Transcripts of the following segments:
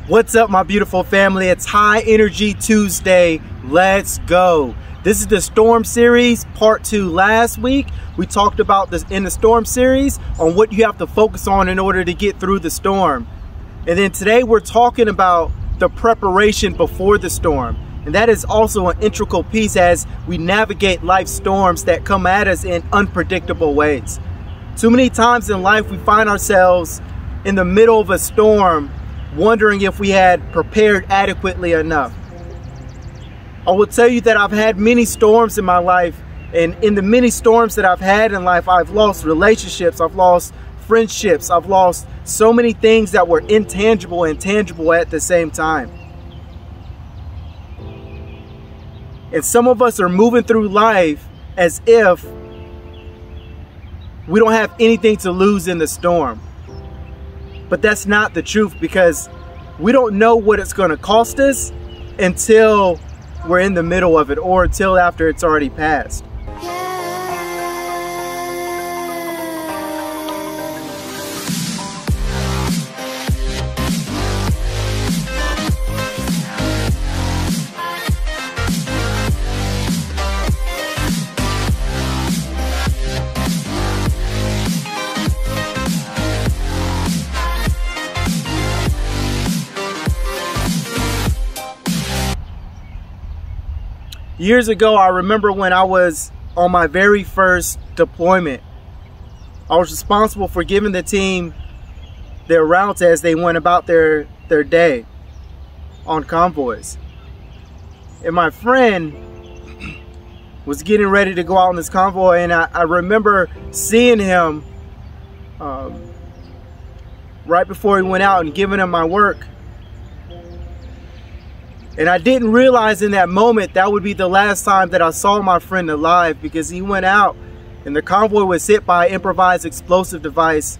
What's up, my beautiful family? It's High Energy Tuesday. Let's go. This is the Storm Series, part 2. Last week, we talked about this in the Storm Series on what you have to focus on in order to get through the storm. And then today, we're talking about the preparation before the storm. And that is also an integral piece as we navigate life storms that come at us in unpredictable ways. Too many times in life, we find ourselves in the middle of a storm, wondering if we had prepared adequately enough. I will tell you that I've had many storms in my life, and in the many storms that I've had in life, I've lost relationships, I've lost friendships, I've lost so many things that were intangible and tangible at the same time. And some of us are moving through life as if we don't have anything to lose in the storm. But that's not the truth, because we don't know what it's going to cost us until we're in the middle of it, or until after it's already passed. Years ago, I remember when I was on my very first deployment, I was responsible for giving the team their routes as they went about their day on convoys. And my friend was getting ready to go out on this convoy, and I remember seeing him right before he went out and giving him my work. And I didn't realize in that moment that would be the last time that I saw my friend alive, because he went out and the convoy was hit by an improvised explosive device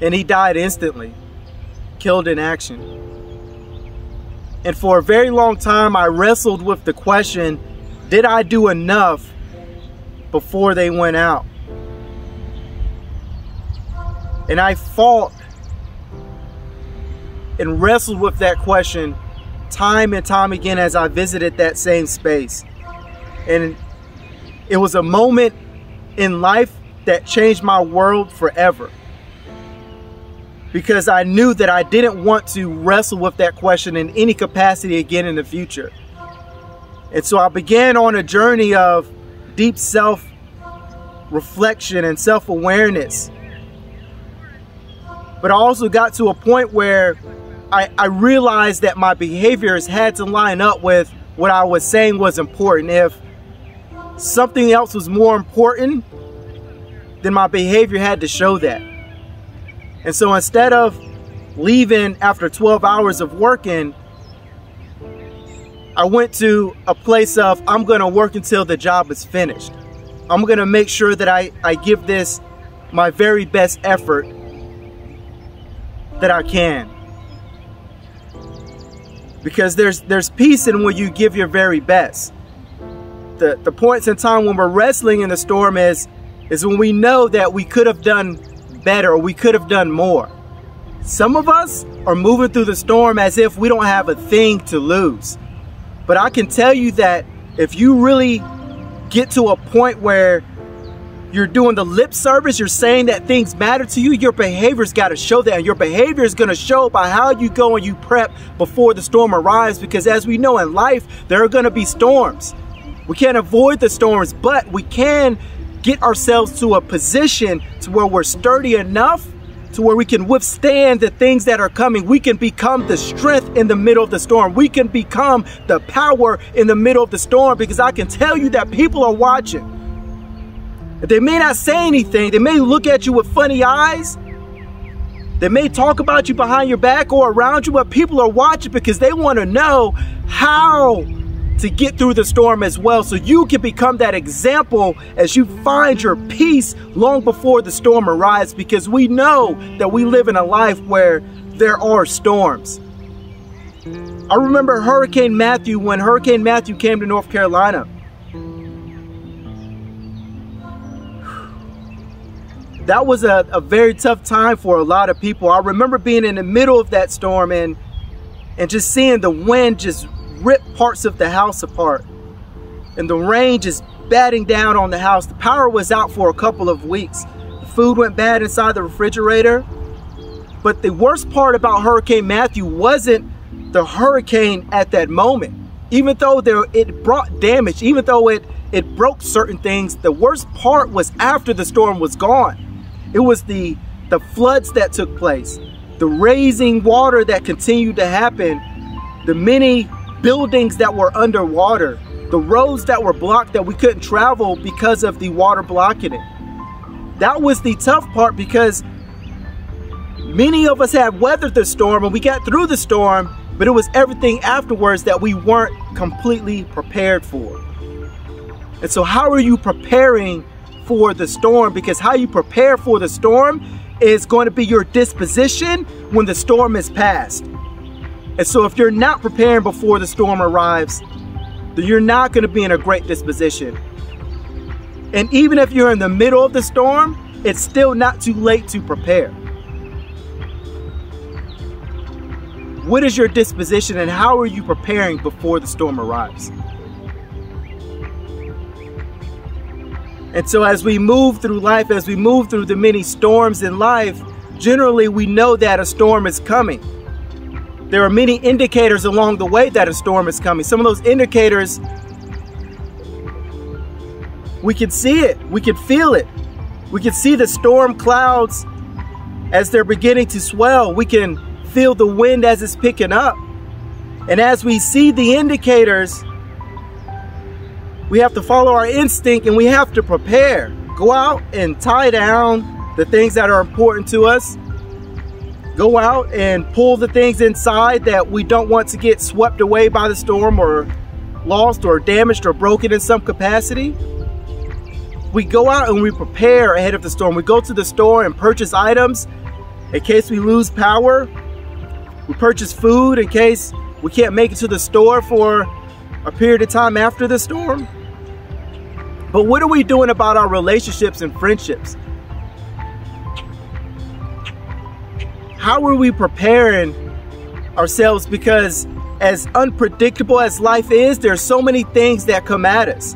and he died instantly, killed in action. And for a very long time, I wrestled with the question, did I do enough before they went out? And I fought and wrestled with that question time and time again as I visited that same space. And it was a moment in life that changed my world forever, because I knew that I didn't want to wrestle with that question in any capacity again in the future. And so I began on a journey of deep self-reflection and self-awareness. But I also got to a point where I realized that my behaviors had to line up with what I was saying was important. If something else was more important, then my behavior had to show that. And so instead of leaving after 12 hours of working, I went to a place of, I'm going to work until the job is finished. I'm going to make sure that I give this my very best effort that I can. Because there's peace in when you give your very best. The points in time when we're wrestling in the storm is when we know that we could have done better, or we could have done more. Some of us are moving through the storm as if we don't have a thing to lose. But I can tell you that if you really get to a point where you're doing the lip service, you're saying that things matter to you, your behavior's got to show that. And your behavior is going to show by how you go and you prep before the storm arrives. Because as we know in life, there are going to be storms. We can't avoid the storms, but we can get ourselves to a position to where we're sturdy enough to where we can withstand the things that are coming. We can become the strength in the middle of the storm. We can become the power in the middle of the storm, because I can tell you that people are watching. They may not say anything. They may look at you with funny eyes. They may talk about you behind your back or around you, but people are watching because they want to know how to get through the storm as well, so you can become that example as you find your peace long before the storm arrives, because we know that we live in a life where there are storms. I remember Hurricane Matthew, when Hurricane Matthew came to North Carolina. that was a very tough time for a lot of people. I remember being in the middle of that storm and just seeing the wind just rip parts of the house apart, and the rain just batting down on the house. The power was out for a couple of weeks. The food went bad inside the refrigerator. But the worst part about Hurricane Matthew wasn't the hurricane at that moment. Even though it brought damage, even though it broke certain things, the worst part was after the storm was gone. It was the floods that took place, the raising water that continued to happen, the many buildings that were underwater, the roads that were blocked that we couldn't travel because of the water blocking it. That was the tough part, because many of us had weathered the storm and we got through the storm, but it was everything afterwards that we weren't completely prepared for. And so how are you preparing for the storm? Because how you prepare for the storm is going to be your disposition when the storm is past. And so if you're not preparing before the storm arrives, then you're not going to be in a great disposition. And even if you're in the middle of the storm, it's still not too late to prepare. What is your disposition, and how are you preparing before the storm arrives? And so as we move through life, as we move through the many storms in life, generally we know that a storm is coming. There are many indicators along the way that a storm is coming. Some of those indicators, we can see it, we can feel it. We can see the storm clouds as they're beginning to swell. We can feel the wind as it's picking up. And as we see the indicators, we have to follow our instinct and we have to prepare. Go out and tie down the things that are important to us. Go out and pull the things inside that we don't want to get swept away by the storm or lost or damaged or broken in some capacity. We go out and we prepare ahead of the storm. We go to the store and purchase items in case we lose power. We purchase food in case we can't make it to the store for a period of time after the storm. But what are we doing about our relationships and friendships? How are we preparing ourselves? Because as unpredictable as life is, there's so many things that come at us.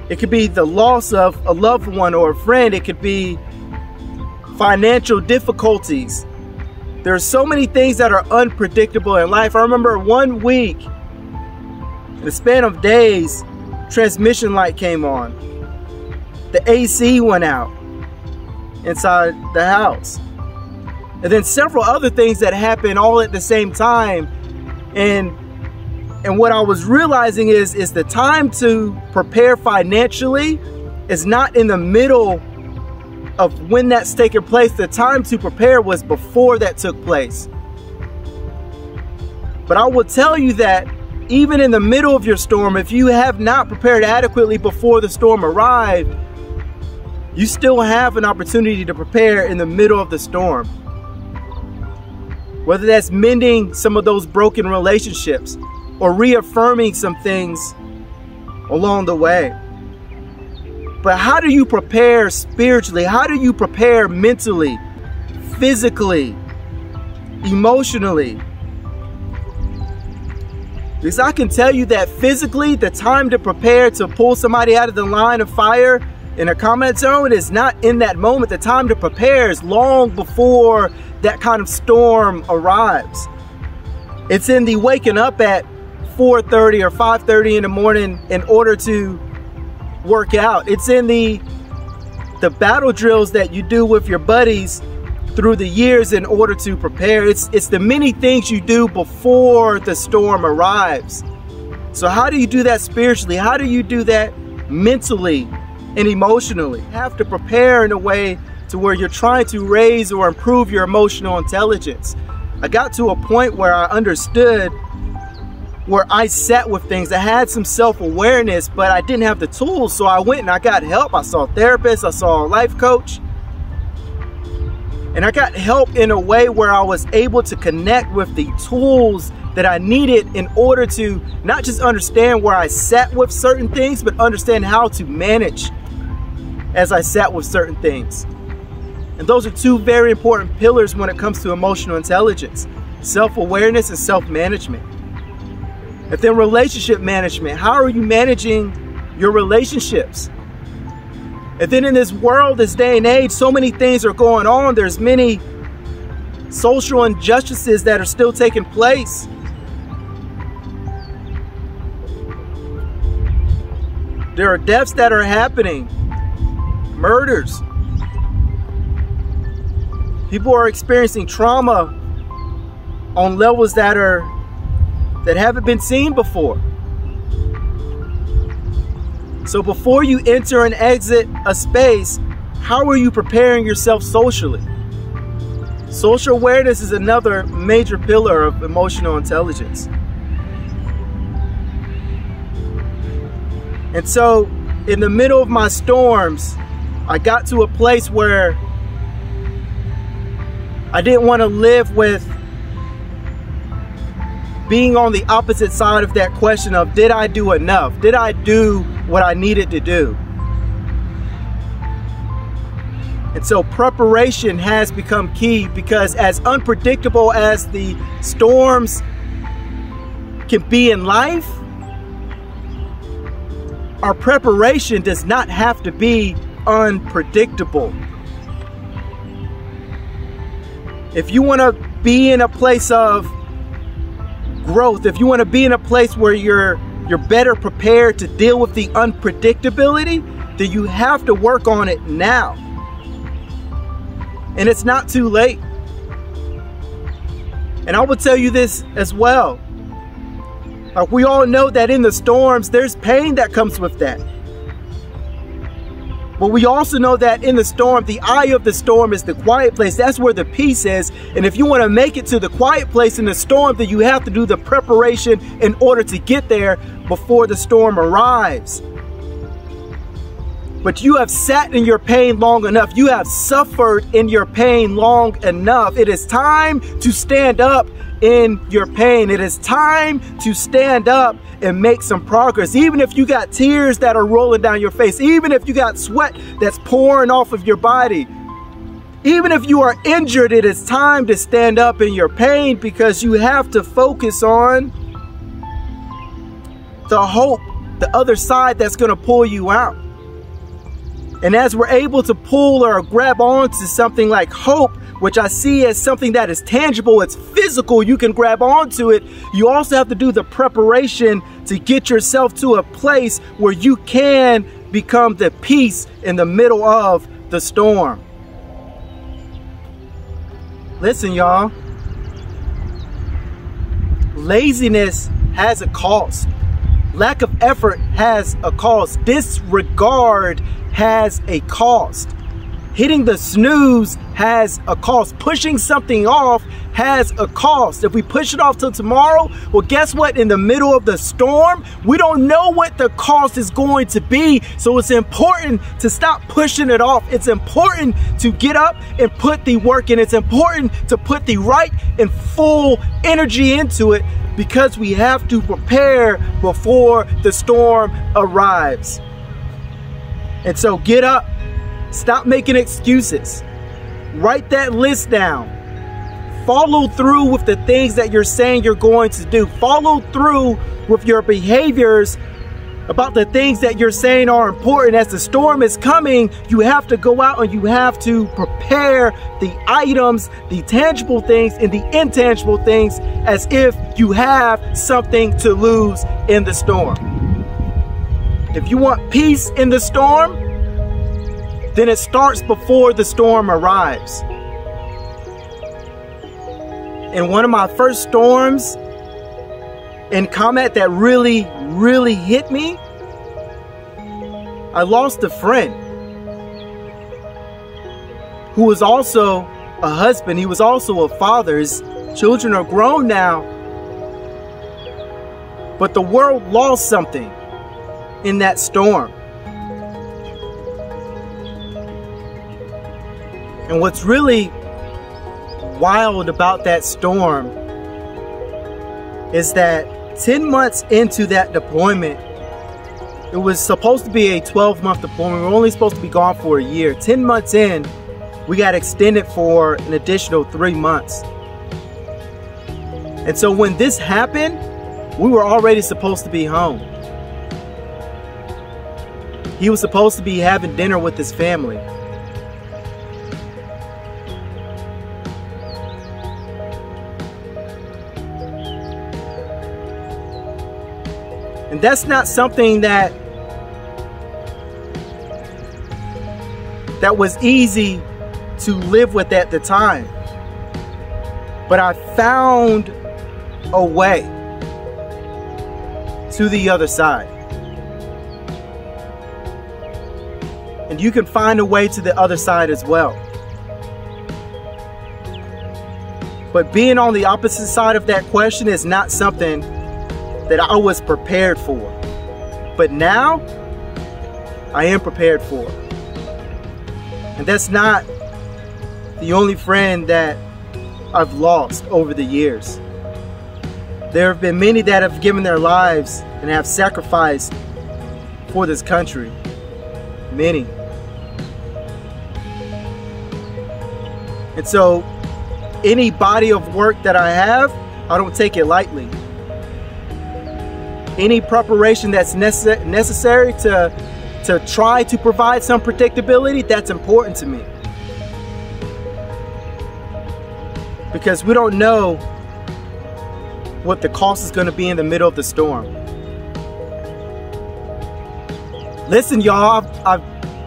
It could be the loss of a loved one or a friend. It could be financial difficulties. There are so many things that are unpredictable in life. I remember 1 week, in the span of days, transmission light came on. The AC went out inside the house. And then several other things that happened all at the same time. And what I was realizing is the time to prepare financially is not in the middle of when that's taking place. The time to prepare was before that took place. But I will tell you that even in the middle of your storm, if you have not prepared adequately before the storm arrived, you still have an opportunity to prepare in the middle of the storm. Whether that's mending some of those broken relationships or reaffirming some things along the way. But how do you prepare spiritually? How do you prepare mentally, physically, emotionally? Because I can tell you that physically, the time to prepare to pull somebody out of the line of fire in a combat zone is not in that moment. The time to prepare is long before that kind of storm arrives. It's in the waking up at 4:30 or 5:30 in the morning in order to work out. It's in the battle drills that you do with your buddies through the years in order to prepare. It's the many things you do before the storm arrives. So how do you do that spiritually? How do you do that mentally and emotionally? You have to prepare in a way to where you're trying to raise or improve your emotional intelligence. I got to a point where I understood, where I sat with things. I had some self-awareness, but I didn't have the tools. So I went and I got help. I saw a therapist, I saw a life coach. And I got help in a way where I was able to connect with the tools that I needed in order to not just understand where I sat with certain things, but understand how to manage as I sat with certain things. And those are two very important pillars when it comes to emotional intelligence: self-awareness and self-management. And then relationship management. How are you managing your relationships? And then in this world, this day and age, so many things are going on. There's many social injustices that are still taking place. There are deaths that are happening, murders. People are experiencing trauma on levels that haven't been seen before. So before you enter and exit a space, how are you preparing yourself socially? Social awareness is another major pillar of emotional intelligence. And so in the middle of my storms, I got to a place where I didn't want to live with being on the opposite side of that question of, did I do enough? Did I do what I needed to do? And so preparation has become key, because as unpredictable as the storms can be in life, our preparation does not have to be unpredictable. If you want to be in a place of growth, if you want to be in a place where you're better prepared to deal with the unpredictability, then you have to work on it now. And it's not too late. And I will tell you this as well. We all know that in the storms, there's pain that comes with that. But we also know that in the storm, the eye of the storm is the quiet place. That's where the peace is. And if you want to make it to the quiet place in the storm, then you have to do the preparation in order to get there before the storm arrives. But you have sat in your pain long enough. You have suffered in your pain long enough. It is time to stand up in your pain. It is time to stand up and make some progress. Even if you got tears that are rolling down your face, even if you got sweat that's pouring off of your body, even if you are injured, it is time to stand up in your pain, because you have to focus on the hope, the other side that's going to pull you out. And as we're able to pull or grab onto something like hope, which I see as something that is tangible, it's physical, you can grab onto it, you also have to do the preparation to get yourself to a place where you can become the peace in the middle of the storm. Listen, y'all. Laziness has a cost. Lack of effort has a cost. Disregard has a cost. Hitting the snooze has a cost. Pushing something off has a cost. If we push it off till tomorrow, well, guess what? In the middle of the storm, we don't know what the cost is going to be. So it's important to stop pushing it off. It's important to get up and put the work in. It's important to put the right and full energy into it, because we have to prepare before the storm arrives. And so get up. Stop making excuses. Write that list down. Follow through with the things that you're saying you're going to do. Follow through with your behaviors about the things that you're saying are important. As the storm is coming, you have to go out and you have to prepare the items, the tangible things and the intangible things, as if you have something to lose in the storm. If you want peace in the storm, then it starts before the storm arrives. In one of my first storms in combat that really hit me, I lost a friend who was also a husband. He was also a father. His children are grown now. But the world lost something in that storm. And what's really wild about that storm is that 10 months into that deployment, it was supposed to be a 12-month deployment. We were only supposed to be gone for a year. 10 months in, we got extended for an additional 3 months. And so when this happened, we were already supposed to be home. He was supposed to be having dinner with his family. And that's not something that was easy to live with at the time. But I found a way to the other side. And you can find a way to the other side as well. But being on the opposite side of that question is not something that I was prepared for. But now, I am prepared for. And that's not the only friend that I've lost over the years. There have been many that have given their lives and have sacrificed for this country. Many. And so, any body of work that I have, I don't take it lightly. Any preparation that's necessary to try to provide some predictability, that's important to me. Because we don't know what the cost is going to be in the middle of the storm. Listen, y'all,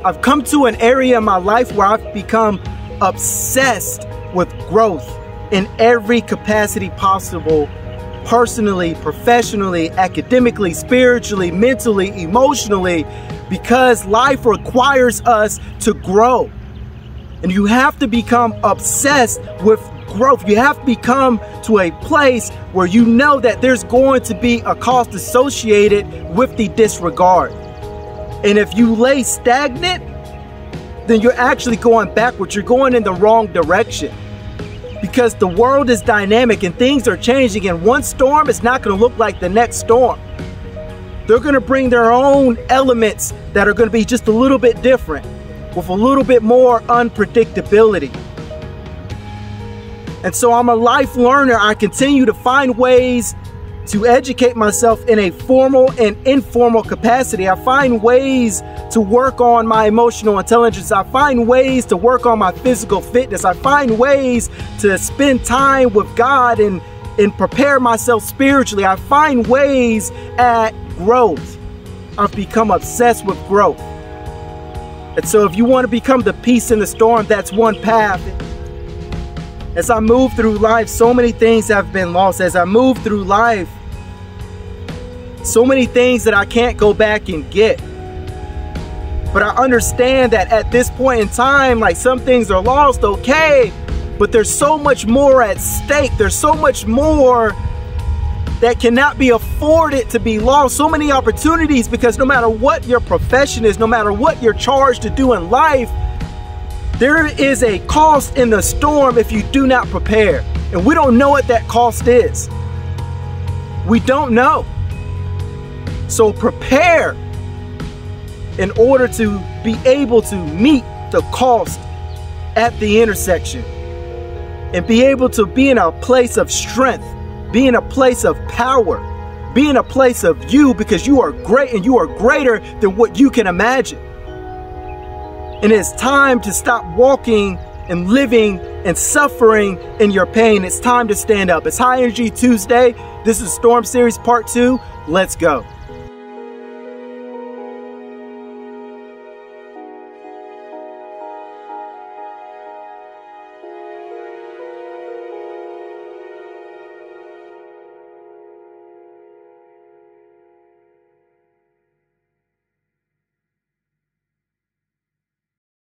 I've come to an area in my life where I've become obsessed with growth in every capacity possible, personally, professionally, academically, spiritually, mentally, emotionally, because life requires us to grow. And you have to become obsessed with growth. You have to become to a place where you know that there's going to be a cost associated with the disregard. And if you lay stagnant, then you're actually going backwards. You're going in the wrong direction. Because the world is dynamic and things are changing, and one storm is not going to look like the next storm. They're going to bring their own elements that are going to be just a little bit different, with a little bit more unpredictability. And so I'm a life learner. I continue to find ways to educate myself in a formal and informal capacity. I find ways to work on my emotional intelligence. I find ways to work on my physical fitness. I find ways to spend time with God and prepare myself spiritually. I find ways at growth. I've become obsessed with growth. And so if you want to become the peace in the storm, that's one path. As I move through life, so many things have been lost. As I move through life, so many things that I can't go back and get. But I understand that at this point in time, like, some things are lost, okay, but there's so much more at stake. There's so much more that cannot be afforded to be lost. So many opportunities, because no matter what your profession is, no matter what you're charged to do in life, there is a cost in the storm if you do not prepare. And we don't know what that cost is. We don't know. So prepare in order to be able to meet the cost at the intersection and be able to be in a place of strength, be in a place of power, be in a place of you, because you are great and you are greater than what you can imagine. And it's time to stop walking and living and suffering in your pain. It's time to stand up. It's High Energy Tuesday. This is Storm Series Part 2. Let's go.